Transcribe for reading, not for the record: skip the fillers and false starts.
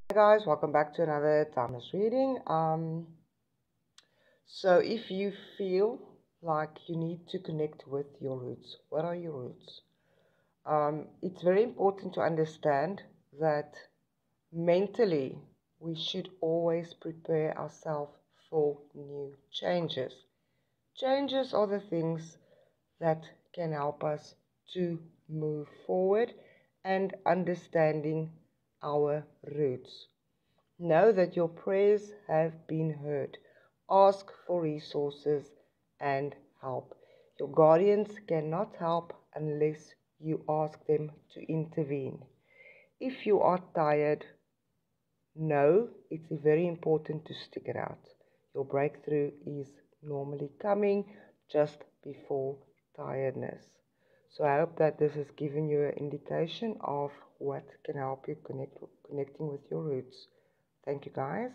Hi guys, welcome back to another timeless reading. So if you feel like you need to connect with your roots, what are your roots? It's very important to understand that mentally we should always prepare ourselves for new changes. Changes are the things that can help us to move forward and understanding our roots. Know that your prayers have been heard. Ask for resources and help. Your guardians cannot help unless you ask them to intervene. If you are tired, know it's very important to stick it out. Your breakthrough is normally coming just before tiredness. So I hope that this has given you an indication of what can help you connecting with your roots. Thank you guys.